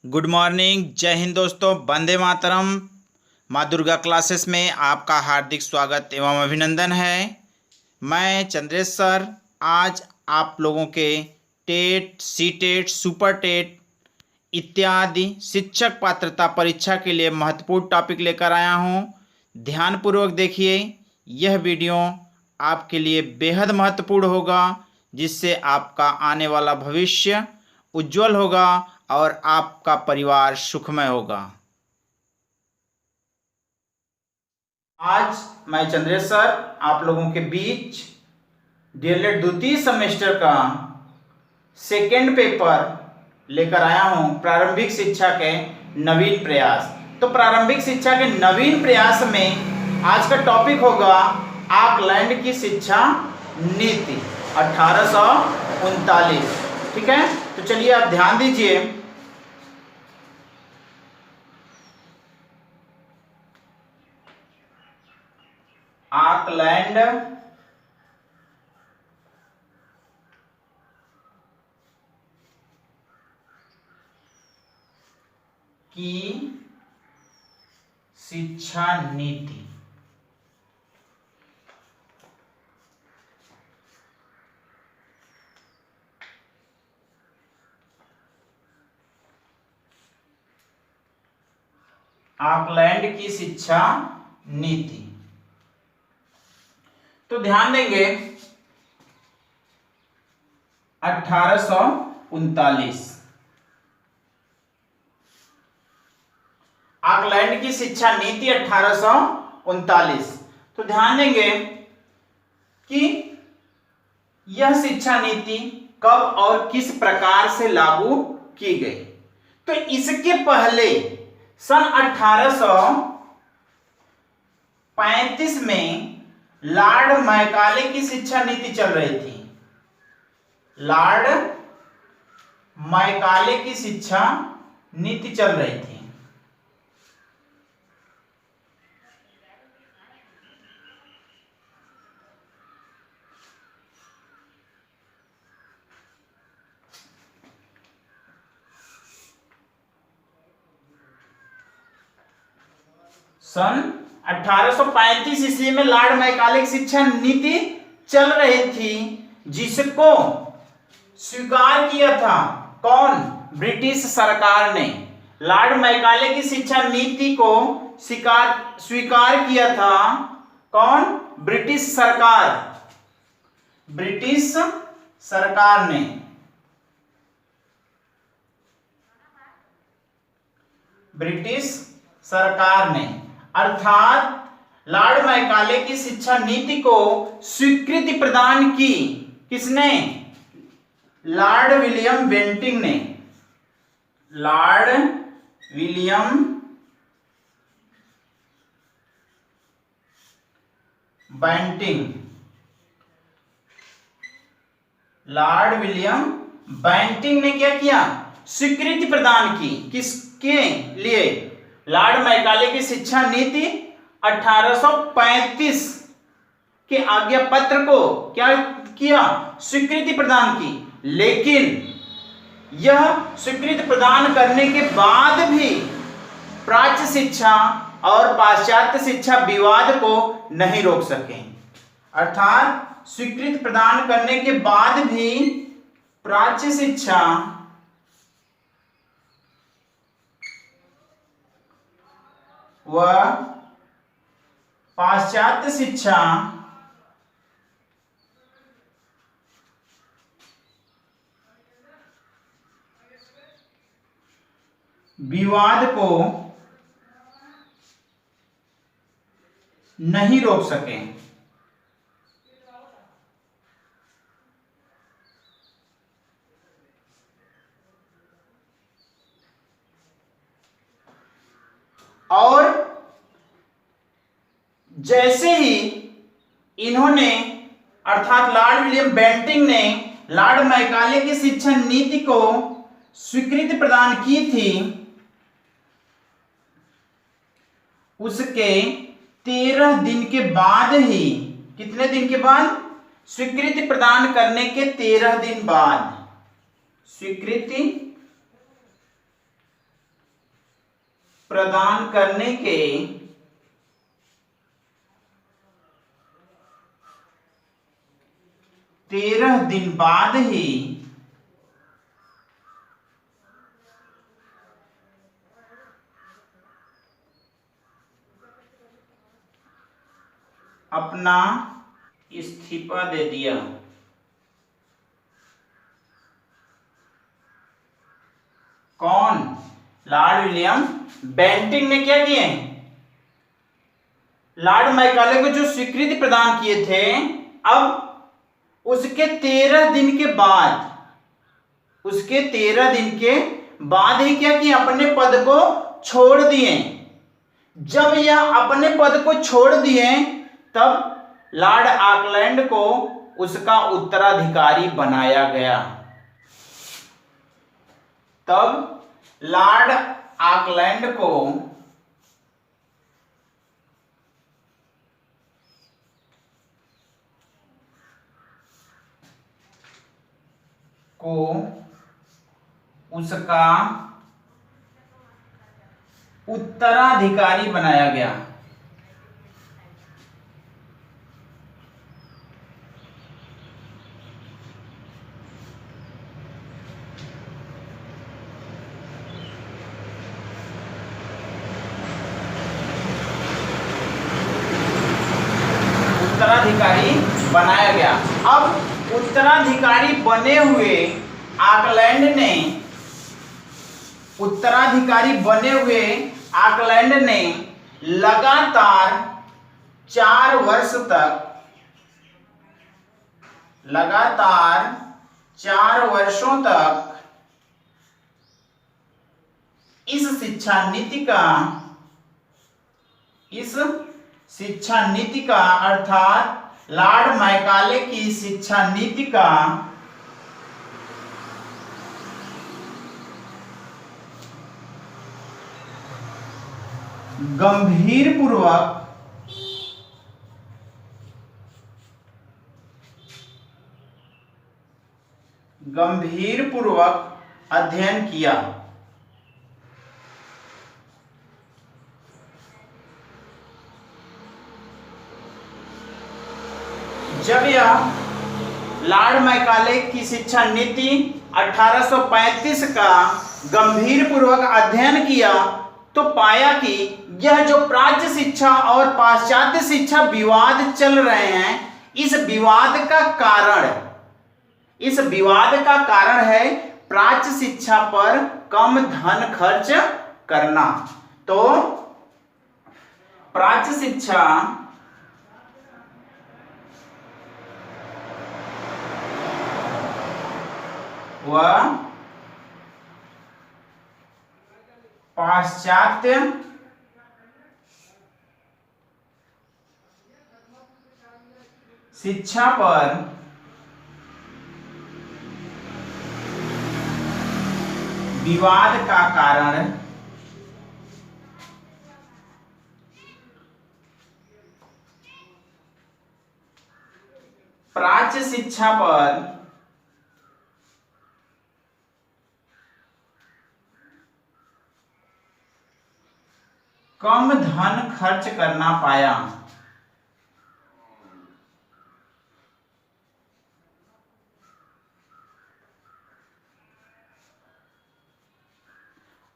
Good morning, जय हिंद दोस्तों। वंदे मातरम। माँ दुर्गा क्लासेस में आपका हार्दिक स्वागत एवं अभिनंदन है। मैं चंद्रेश सर आज आप लोगों के TET, C TET, super TET इत्यादि शिक्षक पात्रता परीक्षा के लिए महत्वपूर्ण टॉपिक लेकर आया हूँ। ध्यानपूर्वक देखिए, यह वीडियो आपके लिए बेहद महत्वपूर्ण होगा, जिससे आपका आने वाला भविष्य उज्जवल होगा और आपका परिवार सुखमय होगा। आज मैं चंद्रेश सर आप लोगों के बीच डीएलएड द्वितीय सेमेस्टर का सेकेंड पेपर लेकर आया हूं, प्रारंभिक शिक्षा के नवीन प्रयास। तो प्रारंभिक शिक्षा के नवीन प्रयास में आज का टॉपिक होगा ऑकलैंड की शिक्षा नीति 1839। ठीक है, तो चलिए आप ध्यान दीजिए। ऑकलैंड की शिक्षा नीति। ऑकलैंड की शिक्षा नीति। तो ध्यान देंगे 1839 ऑकलैंड की शिक्षा नीति 1839। तो ध्यान देंगे कि यह शिक्षा नीति कब और किस प्रकार से लागू की गई। तो इसके पहले सन 1835 में लॉर्ड मैकाले की शिक्षा नीति चल रही थी। लॉर्ड मैकाले की शिक्षा नीति चल रही थी। सन 1835 ईस्वी में लॉर्ड मैकाले की शिक्षा नीति चल रही थी, जिसको स्वीकार किया था कौन? ब्रिटिश सरकार ने। लॉर्ड मैकाले की शिक्षा नीति को स्वीकार किया था कौन? ब्रिटिश सरकार। ब्रिटिश सरकार ने। ब्रिटिश सरकार ने अर्थात लॉर्ड मैकाले की शिक्षा नीति को स्वीकृति प्रदान की। किसने? लॉर्ड विलियम बेंटिंग ने। Lord William Bentinck. Lord William Bentinck ने क्या किया? स्वीकृति प्रदान की। किसके लिए? लॉर्ड मैकाले की शिक्षा नीति 1835 के आज्ञा पत्र को क्या किया? स्वीकृति प्रदान की। लेकिन यह स्वीकृति प्रदान करने के बाद भी प्राच्य शिक्षा और पाश्चात्य शिक्षा विवाद को नहीं रोक सके। अर्थात स्वीकृति प्रदान करने के बाद भी प्राच्य शिक्षा व पाश्चात्य शिक्षा विवाद को नहीं रोक सके। और जैसे ही इन्होंने अर्थात लॉर्ड विलियम बेंटिंग ने लॉर्ड मैकाले की शिक्षा नीति को स्वीकृति प्रदान की थी, उसके 13 दिन के बाद ही, कितने दिन के बाद? स्वीकृति प्रदान करने के 13 दिन बाद स्वीकृति प्रदान करने के तेरह दिन बाद ही अपना इस्तीफा दे दिया। कौन? लॉर्ड विलियम बेंटिंक ने क्या किए? लॉर्ड मैकाले को जो स्वीकृति प्रदान किए थे, अब उसके 13 दिन के बाद, उसके 13 दिन के बाद ही क्या किया? अपने पद को छोड़ दिए। जब यह अपने पद को छोड़ दिए तब लॉर्ड ऑकलैंड को उसका उत्तराधिकारी बनाया गया। तब लॉर्ड ऑकलैंड को उसका उत्तराधिकारी बनाया गया। उत्तराधिकारी बनाया गया। अब उत्तराधिकारी बने हुए ऑकलैंड ने लगातार 4 वर्षों तक इस शिक्षा नीति का अर्थात लॉर्ड मैकाले की शिक्षा नीति का गंभीरपूर्वक अध्ययन किया। जब यह लॉर्ड मैकाले की शिक्षा नीति 1835 का गंभीरपूर्वक अध्ययन किया तो पाया कि यह जो प्राच्य शिक्षा और पाश्चात्य शिक्षा विवाद चल रहे हैं, इस विवाद का कारण है प्राच्य शिक्षा पर कम धन खर्च करना। तो प्राच्य शिक्षा व पाश्चात्य शिक्षा पर विवाद का कारण प्राच्य शिक्षा पर कम धन खर्च करना पाया।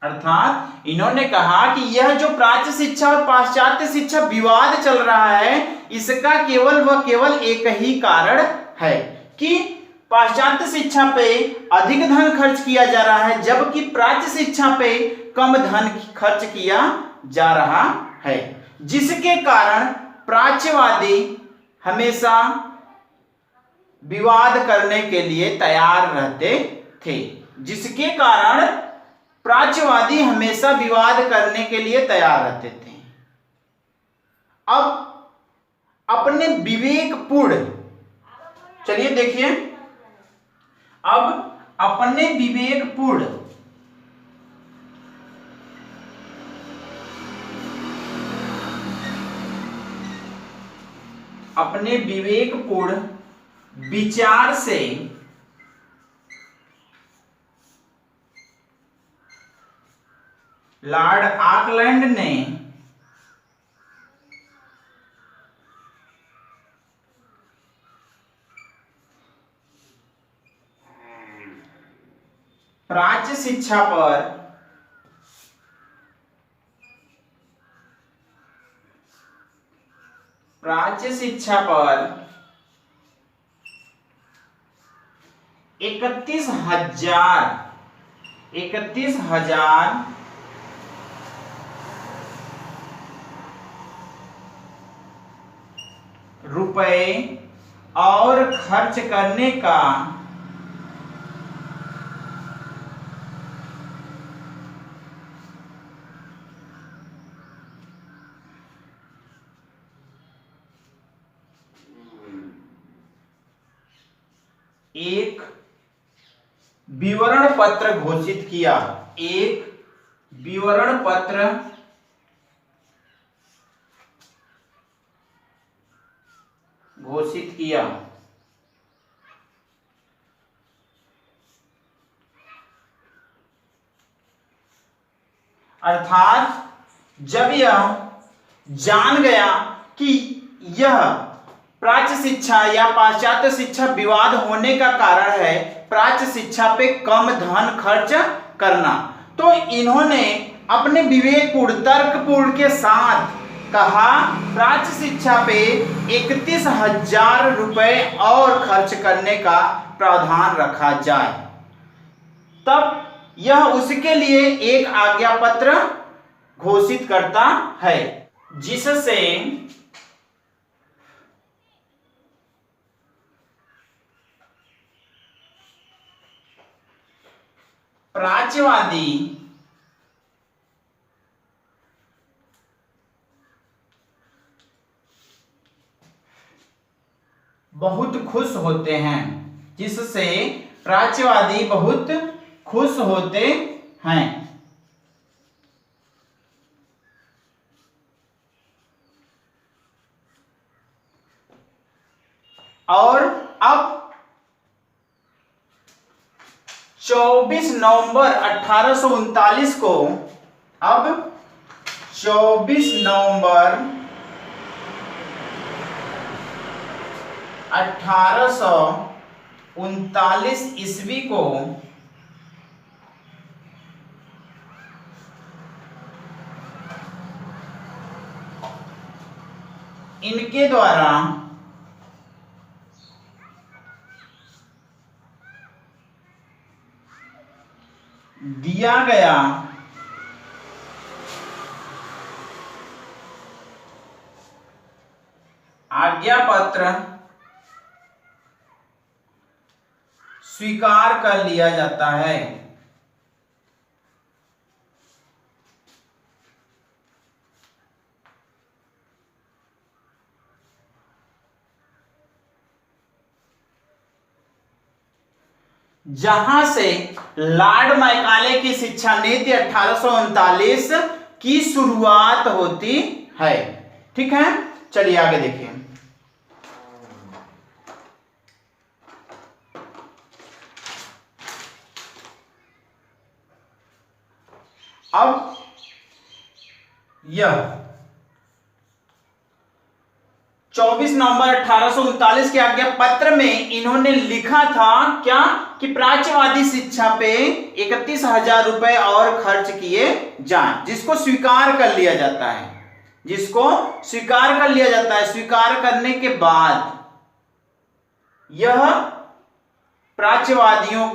अर्थात इन्होंने कहा कि यह जो प्राच्य शिक्षा और पाश्चात्य शिक्षा विवाद चल रहा है, इसका केवल एक ही कारण है कि पाश्चात्य शिक्षा पे अधिक धन खर्च किया जा रहा है, जबकि प्राच्य शिक्षा पे कम धन खर्च किया जा रहा है, जिसके कारण प्राच्यवादी हमेशा विवाद करने के लिए तैयार रहते थे। अब अपने विवेकपूर्ण, चलिए देखिए, अब अपने विवेकपूर्ण विचार से लॉर्ड ऑकलैंड ने प्राच्य शिक्षा पर 31,000 रुपए और खर्च करने का एक विवरण पत्र घोषित किया। एक विवरण पत्र घोषित किया। अर्थात जब यह जान गया कि यह प्राच्य शिक्षा या पाश्चात्य शिक्षा विवाद होने का कारण है प्राच्य शिक्षा पे कम धन खर्च करना, तो इन्होंने अपने विवेकपूर्ण तर्कपूर्ण के साथ कहा प्राच्य शिक्षा पे 31,000 रुपए और खर्च करने का प्रावधान रखा जाए। तब यह उसके लिए एक आज्ञा पत्र घोषित करता है, जिससे प्राच्यवादी बहुत खुश होते हैं, जिससे प्राच्यवादी बहुत खुश होते हैं। और अब 24 नवंबर 1839 को, अब 24 नवंबर 1839 ईस्वी को इनके द्वारा दिया गया आज्ञा पत्र स्वीकार कर लिया जाता है। जहां से लॉर्ड मैकाले की शिक्षा नीति 1839 की शुरुआत होती है। ठीक है, चलिए आगे देखिए। अब यह 24 नवंबर 1839 के आज्ञा पत्र में इन्होंने लिखा था क्या कि प्राच्यवादी शिक्षा पे 31,000 रुपए और खर्च किए जाएं, जिसको स्वीकार कर लिया जाता है, जिसको स्वीकार कर लिया जाता है। स्वीकार करने के बाद यह प्राच्यवादियों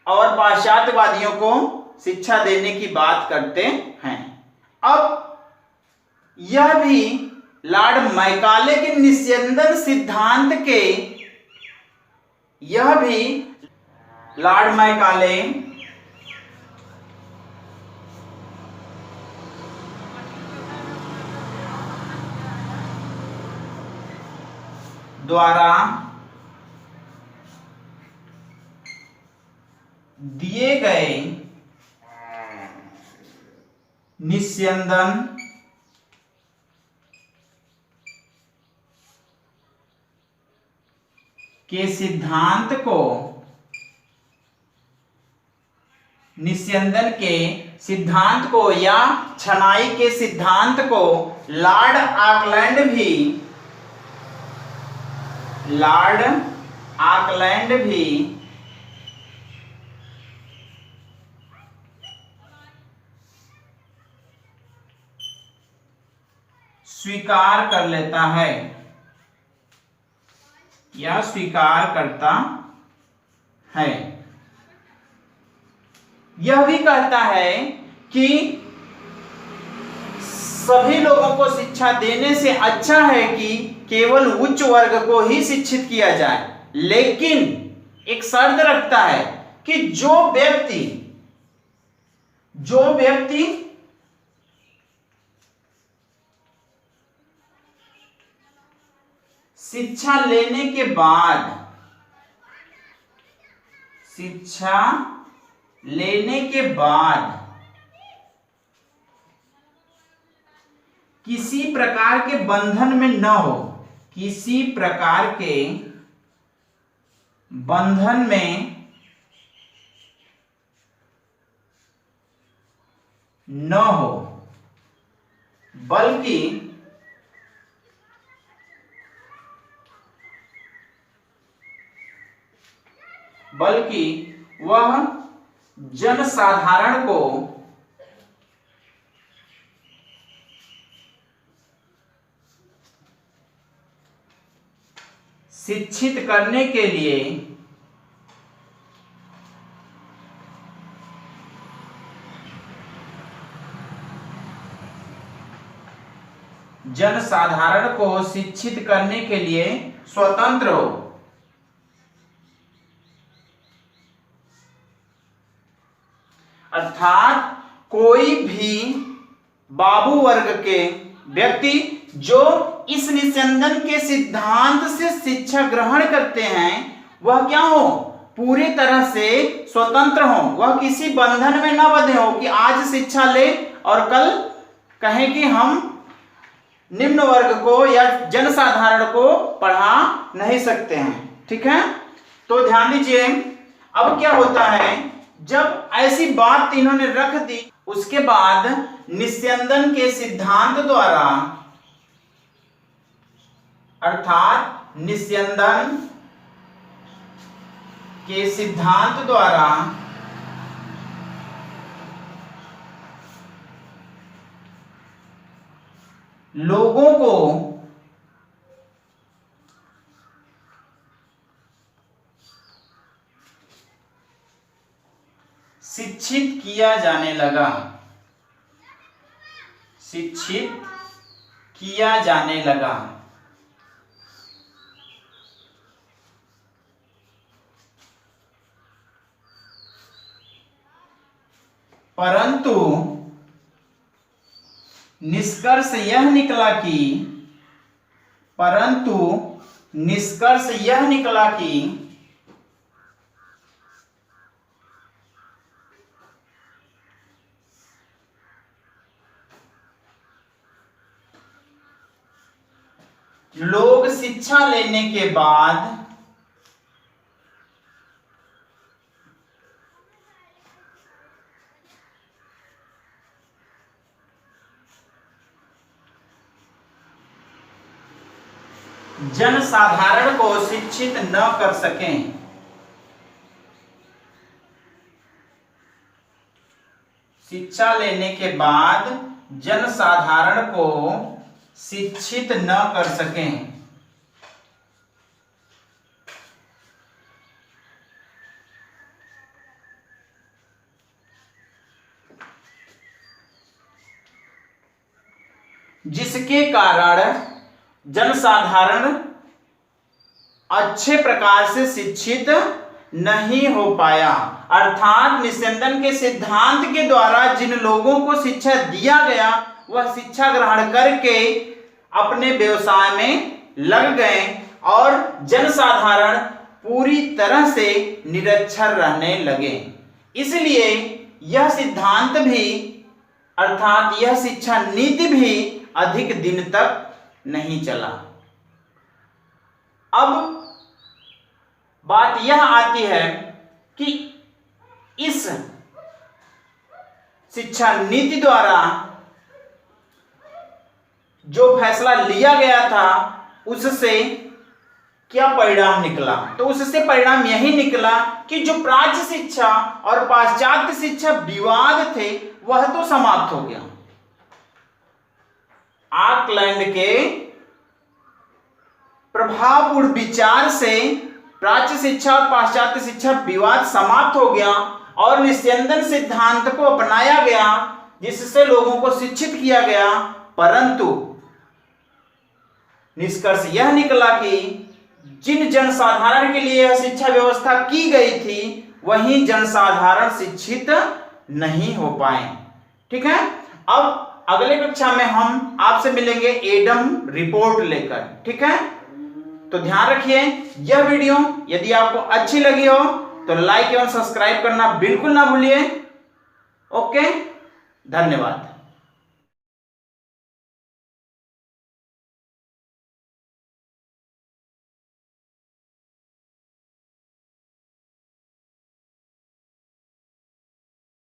और पाश्चात्यवादियों को शिक्षा देने की बात करते हैं। अब यह भी लॉर्ड मैकाले के निस्यंदन सिद्धांत के, यह भी लॉर्ड मैकाले द्वारा दिए गए निस्यंदन के सिद्धांत को निस्यंदन के सिद्धांत को या छनाई के सिद्धांत को लॉर्ड आकलैंड भी स्वीकार कर लेता है या स्वीकार करता है। यह भी कहता है कि सभी लोगों को शिक्षा देने से अच्छा है कि केवल उच्च वर्ग को ही शिक्षित किया जाए, लेकिन एक शर्त रखता है कि जो व्यक्ति शिक्षा लेने के बाद किसी प्रकार के बंधन में न हो, किसी प्रकार के बंधन में न हो, बल्कि वह जनसाधारण को शिक्षित करने के लिए स्वतंत्र हो। अर्थात कोई भी बाबू वर्ग के व्यक्ति जो इस निस्यंदन के सिद्धांत से शिक्षा ग्रहण करते हैं वह क्या हो, पूरी तरह से स्वतंत्र हो, वह किसी बंधन में न बंधे हो कि आज शिक्षा ले और कल कहें कि हम निम्न वर्ग को या जनसाधारण को पढ़ा नहीं सकते हैं। ठीक है, तो ध्यान दीजिए। अब क्या होता है, जब ऐसी बात इन्होंने रख दी उसके बाद निस्यंदन के सिद्धांत द्वारा, अर्थात निस्यंदन के सिद्धांत द्वारा लोगों को शिक्षित किया जाने लगा, शिक्षित किया जाने लगा। परंतु निष्कर्ष यह निकला कि लोग शिक्षा लेने के बाद जनसाधारण को शिक्षित न कर सकें, शिक्षा लेने के बाद जनसाधारण को शिक्षित न कर सकें। जिसके कारण जनसाधारण अच्छे प्रकार से शिक्षित नहीं हो पाया। अर्थात निस्यंदन के सिद्धांत के द्वारा जिन लोगों को शिक्षा दिया गया वह शिक्षा ग्रहण करके अपने व्यवसाय में लग गए और जनसाधारण पूरी तरह से निरक्षर रहने लगे। इसलिए यह सिद्धांत भी, अर्थात यह शिक्षा नीति भी अधिक दिन तक नहीं चला। अब बात यह आती है कि इस शिक्षा नीति द्वारा जो फैसला लिया गया था उससे क्या परिणाम निकला? तो उससे परिणाम यही निकला कि जो प्राच्य शिक्षा और पाश्चात्य शिक्षा विवाद थे वह तो समाप्त हो गया। ऑकलैंड के प्रभावपूर्ण विचार से प्राच्य शिक्षा और पाश्चात्य शिक्षा विवाद समाप्त हो गया और निस्यंदन सिद्धांत को अपनाया गया, जिससे लोगों को शिक्षित किया गया। परंतु निष्कर्ष यह निकला कि जिन जनसाधारण के लिए यह शिक्षा व्यवस्था की गई थी वही जनसाधारण शिक्षित नहीं हो पाए। ठीक है, अब अगले कक्षा में हम आपसे मिलेंगे एडम रिपोर्ट लेकर। ठीक है, तो ध्यान रखिए। यह वीडियो यदि आपको अच्छी लगी हो तो लाइक एवं सब्सक्राइब करना बिल्कुल ना भूलिए। ओके, धन्यवाद।